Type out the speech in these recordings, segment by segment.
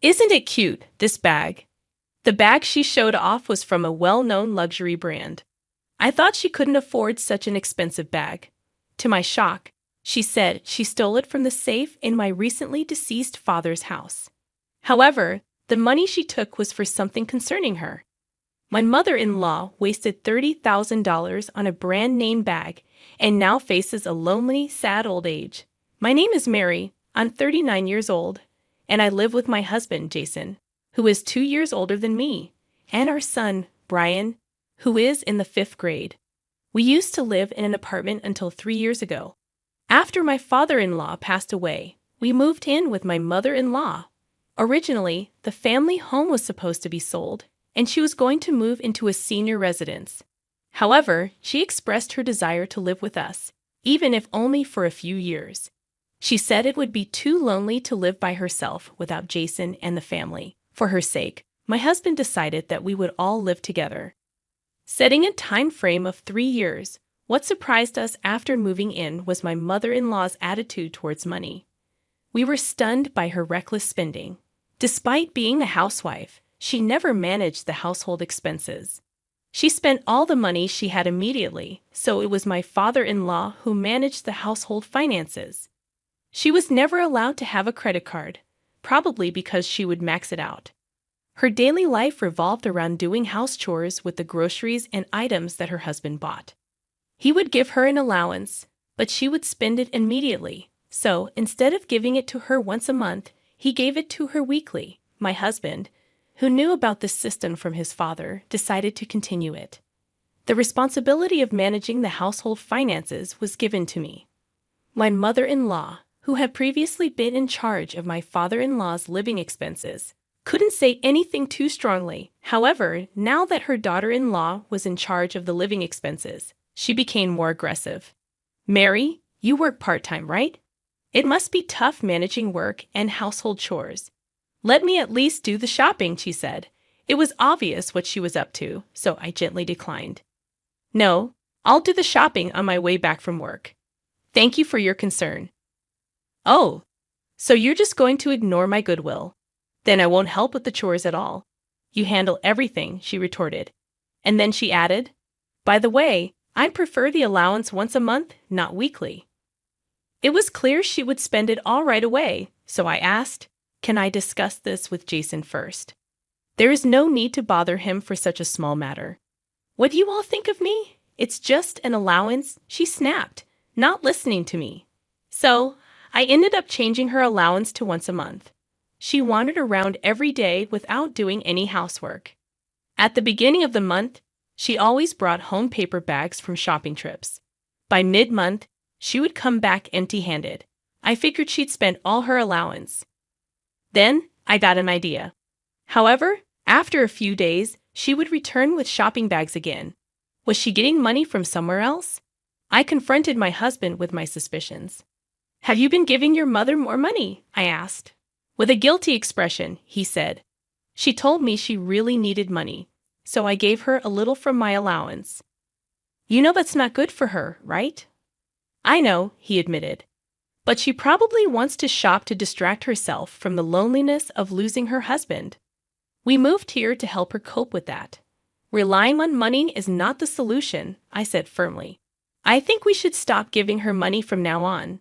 Isn't it cute, this bag? The bag she showed off was from a well-known luxury brand. I thought she couldn't afford such an expensive bag. To my shock, she said she stole it from the safe in my recently deceased father's house. However, the money she took was for something concerning her. My mother-in-law wasted $30,000 on a brand-name bag and now faces a lonely, sad old age. My name is Mary. I'm 39 years old, and I live with my husband, Jason, who is 2 years older than me, and our son, Brian, who is in the 5th grade. We used to live in an apartment until 3 years ago. After my father-in-law passed away, we moved in with my mother-in-law. Originally, the family home was supposed to be sold, and she was going to move into a senior residence. However, she expressed her desire to live with us, even if only for a few years. She said it would be too lonely to live by herself without Jason and the family. For her sake, my husband decided that we would all live together. Setting a time frame of 3 years, what surprised us after moving in was my mother-in-law's attitude towards money. We were stunned by her reckless spending. Despite being a housewife, she never managed the household expenses. She spent all the money she had immediately, so it was my father-in-law who managed the household finances. She was never allowed to have a credit card, probably because she would max it out. Her daily life revolved around doing house chores with the groceries and items that her husband bought. He would give her an allowance, but she would spend it immediately. So, instead of giving it to her once a month, he gave it to her weekly. My husband, who knew about this system from his father, decided to continue it. The responsibility of managing the household finances was given to me. My mother-in-law, who had previously been in charge of my father-in-law's living expenses, couldn't say anything too strongly. However, now that her daughter-in-law was in charge of the living expenses, she became more aggressive. "Mary, you work part-time, right? It must be tough managing work and household chores. Let me at least do the shopping," she said. It was obvious what she was up to, so I gently declined. "No, I'll do the shopping on my way back from work. Thank you for your concern." "Oh, so you're just going to ignore my goodwill? Then I won't help with the chores at all. You handle everything," she retorted. And then she added, "By the way, I'd prefer the allowance once a month, not weekly." It was clear she would spend it all right away, so I asked, "Can I discuss this with Jason first? There is no need to bother him for such a small matter." "What do you all think of me? It's just an allowance," she snapped, not listening to me. So, I ended up changing her allowance to once a month. She wandered around every day without doing any housework. At the beginning of the month, she always brought home paper bags from shopping trips. By mid-month, she would come back empty-handed. I figured she'd spent all her allowance. Then, I got an idea. However, after a few days, she would return with shopping bags again. Was she getting money from somewhere else? I confronted my husband with my suspicions. "Have you been giving your mother more money?" I asked. With a guilty expression, he said, "She told me she really needed money, so I gave her a little from my allowance." "You know that's not good for her, right?" "I know," he admitted. "But she probably wants to shop to distract herself from the loneliness of losing her husband. We moved here to help her cope with that. Relying on money is not the solution," I said firmly. "I think we should stop giving her money from now on."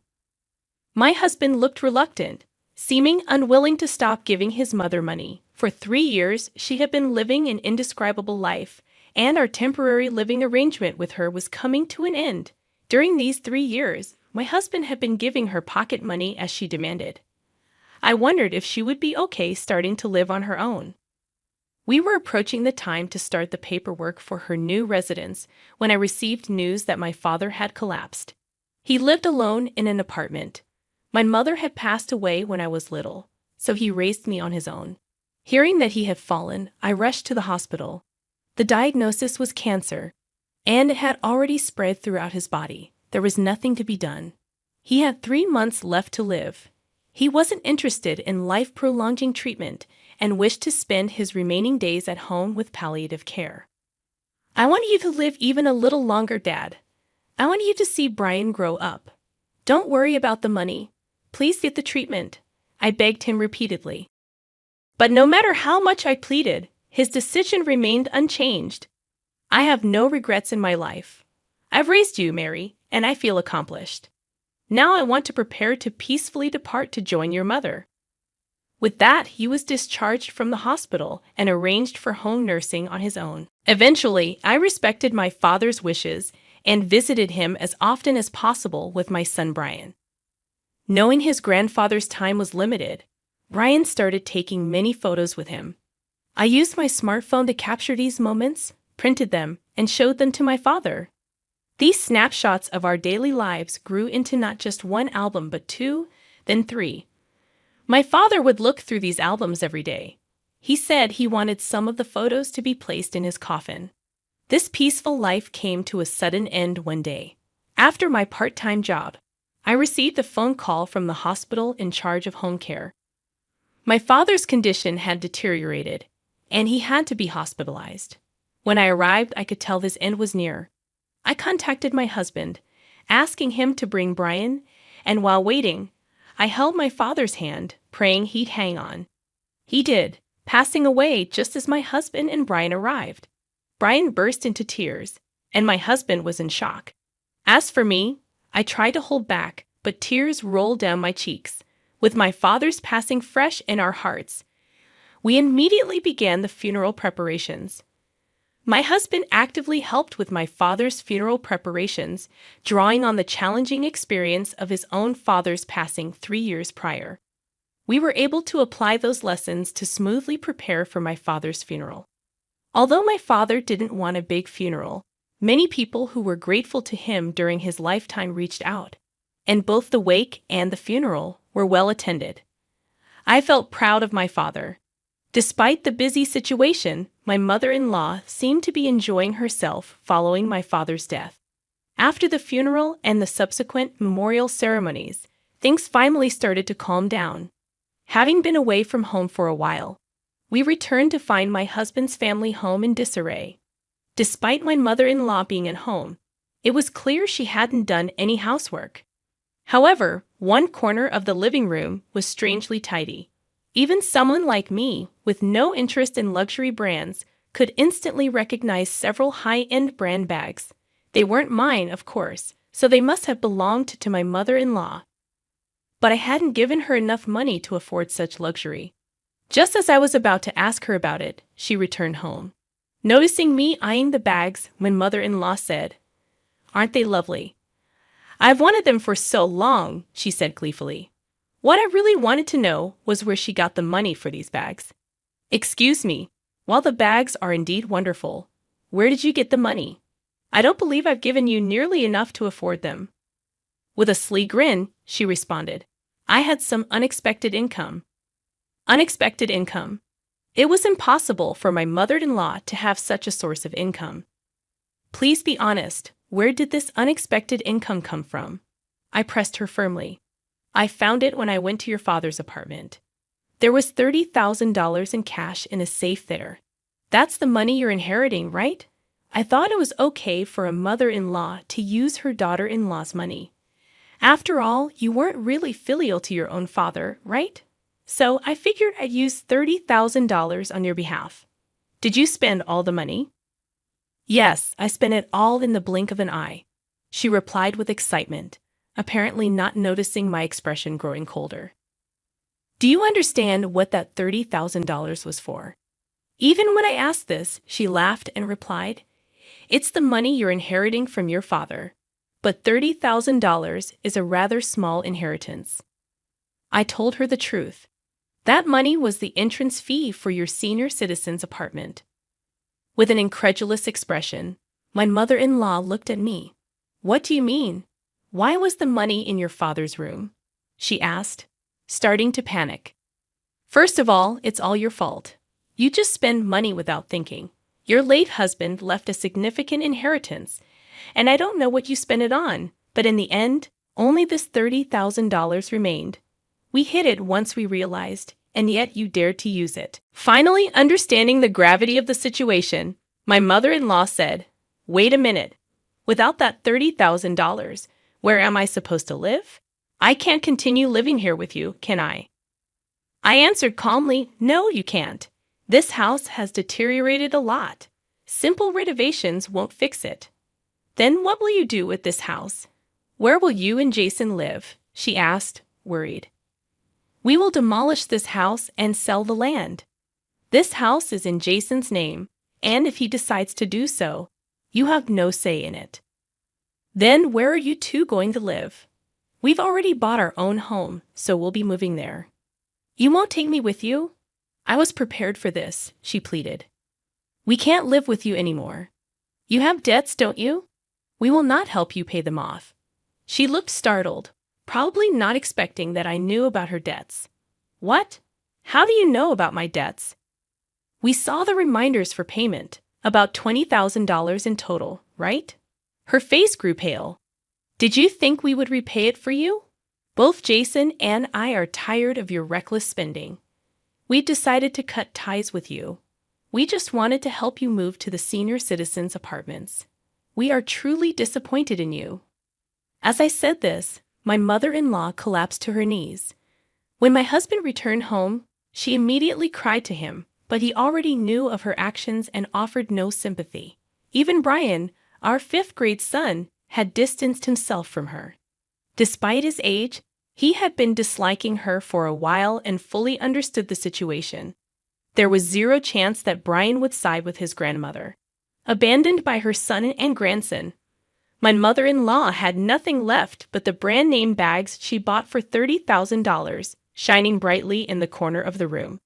My husband looked reluctant, seeming unwilling to stop giving his mother money. For 3 years, she had been living an indescribable life, and our temporary living arrangement with her was coming to an end. During these 3 years, my husband had been giving her pocket money as she demanded. I wondered if she would be okay starting to live on her own. We were approaching the time to start the paperwork for her new residence when I received news that my father had collapsed. He lived alone in an apartment. My mother had passed away when I was little, so he raised me on his own. Hearing that he had fallen, I rushed to the hospital. The diagnosis was cancer, and it had already spread throughout his body. There was nothing to be done. He had 3 months left to live. He wasn't interested in life-prolonging treatment and wished to spend his remaining days at home with palliative care. "I want you to live even a little longer, Dad. I want you to see Brian grow up. Don't worry about the money. Please get the treatment," I begged him repeatedly. But no matter how much I pleaded, his decision remained unchanged. I have no regrets in my life. I've raised you, Mary, and I feel accomplished. Now I want to prepare to peacefully depart to join your mother. With that, he was discharged from the hospital and arranged for home nursing on his own. Eventually, I respected my father's wishes and visited him as often as possible with my son Brian. Knowing his grandfather's time was limited, Brian started taking many photos with him. I used my smartphone to capture these moments, printed them, and showed them to my father. These snapshots of our daily lives grew into not just one album but two, then three. My father would look through these albums every day. He said he wanted some of the photos to be placed in his coffin. This peaceful life came to a sudden end one day. After my part-time job, I received a phone call from the hospital in charge of home care. My father's condition had deteriorated, and he had to be hospitalized. When I arrived, I could tell his end was near. I contacted my husband, asking him to bring Brian, and while waiting, I held my father's hand, praying he'd hang on. He did, passing away just as my husband and Brian arrived. Brian burst into tears, and my husband was in shock. As for me, I tried to hold back, but tears rolled down my cheeks. With my father's passing fresh in our hearts, we immediately began the funeral preparations. My husband actively helped with my father's funeral preparations, drawing on the challenging experience of his own father's passing 3 years prior. We were able to apply those lessons to smoothly prepare for my father's funeral. Although my father didn't want a big funeral, many people who were grateful to him during his lifetime reached out, and both the wake and the funeral were well attended. I felt proud of my father. Despite the busy situation, my mother-in-law seemed to be enjoying herself following my father's death. After the funeral and the subsequent memorial ceremonies, things finally started to calm down. Having been away from home for a while, we returned to find my husband's family home in disarray. Despite my mother-in-law being at home, it was clear she hadn't done any housework. However, one corner of the living room was strangely tidy. Even someone like me, with no interest in luxury brands, could instantly recognize several high-end brand bags. They weren't mine, of course, so they must have belonged to my mother-in-law. But I hadn't given her enough money to afford such luxury. Just as I was about to ask her about it, she returned home. Noticing me eyeing the bags, my mother-in-law said, "Aren't they lovely?" "I've wanted them for so long," she said gleefully. What I really wanted to know was where she got the money for these bags. "Excuse me, while the bags are indeed wonderful, where did you get the money? I don't believe I've given you nearly enough to afford them." With a sly grin, she responded, "I had some unexpected income." Unexpected income. It was impossible for my mother-in-law to have such a source of income. "Please be honest, where did this unexpected income come from?" I pressed her firmly. "I found it when I went to your father's apartment. There was $30,000 in cash in a safe there. That's the money you're inheriting, right?" I thought it was okay for a mother-in-law to use her daughter-in-law's money. After all, you weren't really filial to your own father, right? So I figured I'd use $30,000 on your behalf. Did you spend all the money? "Yes, I spent it all in the blink of an eye," she replied with excitement, apparently not noticing my expression growing colder. "Do you understand what that $30,000 was for?" Even when I asked this, she laughed and replied, "It's the money you're inheriting from your father, but $30,000 is a rather small inheritance." I told her the truth. That money was the entrance fee for your senior citizen's apartment. With an incredulous expression, my mother-in-law looked at me. "What do you mean? Why was the money in your father's room?" she asked, starting to panic. "First of all, it's all your fault. You just spend money without thinking. Your late husband left a significant inheritance, and I don't know what you spent it on, but in the end, only this $30,000 remained. We hid it once we realized, and yet you dared to use it." Finally, understanding the gravity of the situation, my mother-in-law said, "Wait a minute. Without that $30,000, where am I supposed to live? I can't continue living here with you, can I?" I answered calmly, "No, you can't. This house has deteriorated a lot. Simple renovations won't fix it." "Then what will you do with this house? Where will you and Jason live?" she asked, worried. "We will demolish this house and sell the land. This house is in Jason's name, and if he decides to do so, you have no say in it." "Then where are you two going to live?" "We've already bought our own home, so we'll be moving there." "You won't take me with you?" "I was prepared for this," she pleaded. "We can't live with you anymore. You have debts, don't you? We will not help you pay them off." She looked startled, probably not expecting that I knew about her debts. "What? How do you know about my debts?" "We saw the reminders for payment, about $20,000 in total, right?" Her face grew pale. "Did you think we would repay it for you? Both Jason and I are tired of your reckless spending. We've decided to cut ties with you. We just wanted to help you move to the senior citizens' apartments. We are truly disappointed in you." As I said this, my mother-in-law collapsed to her knees. When my husband returned home, she immediately cried to him, but he already knew of her actions and offered no sympathy. Even Brian, our fifth-grade son, had distanced himself from her. Despite his age, he had been disliking her for a while and fully understood the situation. There was zero chance that Brian would side with his grandmother. Abandoned by her son and grandson, my mother-in-law had nothing left but the brand-name bags she bought for $30,000, shining brightly in the corner of the room.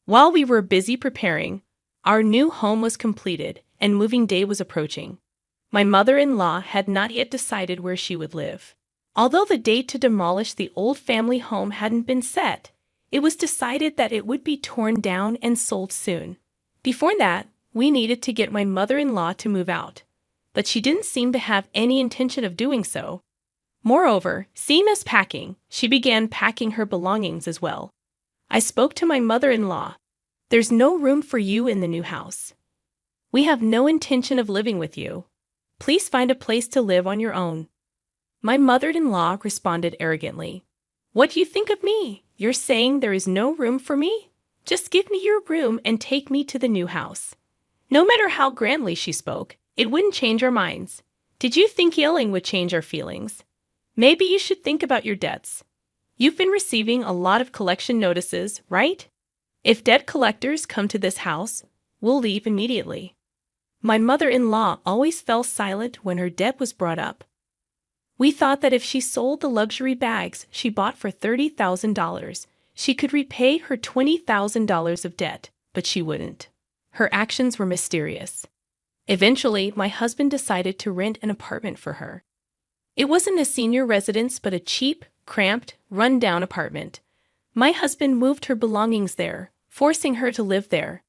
While we were busy preparing, our new home was completed and moving day was approaching. My mother-in-law had not yet decided where she would live. Although the date to demolish the old family home hadn't been set, it was decided that it would be torn down and sold soon. Before that, we needed to get my mother-in-law to move out, but she didn't seem to have any intention of doing so. Moreover, seeing us packing, she began packing her belongings as well. I spoke to my mother-in-law. "There's no room for you in the new house. We have no intention of living with you. Please find a place to live on your own." My mother-in-law responded arrogantly, "What do you think of me? You're saying there is no room for me? Just give me your room and take me to the new house." No matter how grandly she spoke, it wouldn't change our minds. Did you think yelling would change our feelings? Maybe you should think about your debts. You've been receiving a lot of collection notices, right? If debt collectors come to this house, we'll leave immediately. My mother-in-law always fell silent when her debt was brought up. We thought that if she sold the luxury bags she bought for $30,000, she could repay her $20,000 of debt, but she wouldn't. Her actions were mysterious. Eventually, my husband decided to rent an apartment for her. It wasn't a senior residence, but a cheap, cramped, run-down apartment. My husband moved her belongings there, forcing her to live there.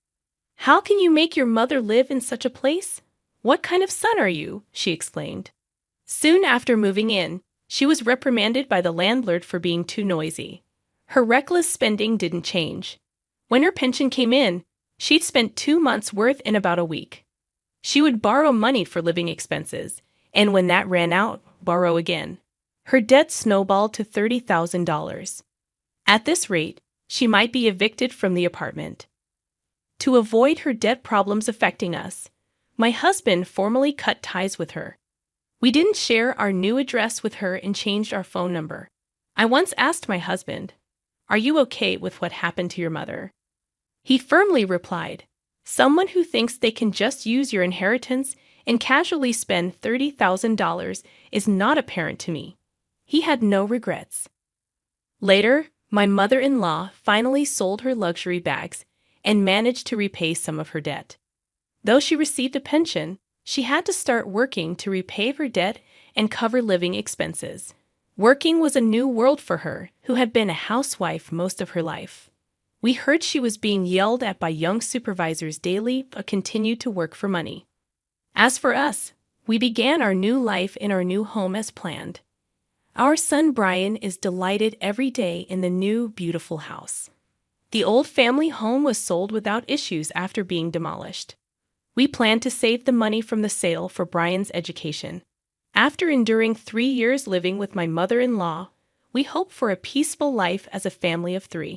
"How can you make your mother live in such a place? What kind of son are you?" she exclaimed. Soon after moving in, she was reprimanded by the landlord for being too noisy. Her reckless spending didn't change. When her pension came in, she'd spent 2 months' worth in about a week. She would borrow money for living expenses, and when that ran out, borrow again. Her debt snowballed to $30,000. At this rate, she might be evicted from the apartment. To avoid her debt problems affecting us, my husband formally cut ties with her. We didn't share our new address with her and changed our phone number. I once asked my husband, "Are you okay with what happened to your mother?" He firmly replied, "Someone who thinks they can just use your inheritance and casually spend $30,000 is not a parent to me." He had no regrets. Later, my mother-in-law finally sold her luxury bags and managed to repay some of her debt. Though she received a pension, she had to start working to repay her debt and cover living expenses. Working was a new world for her, who had been a housewife most of her life. We heard she was being yelled at by young supervisors daily but continued to work for money. As for us, we began our new life in our new home as planned. Our son Brian is delighted every day in the new, beautiful house. The old family home was sold without issues after being demolished. We plan to save the money from the sale for Brian's education. After enduring 3 years living with my mother-in-law, we hope for a peaceful life as a family of 3.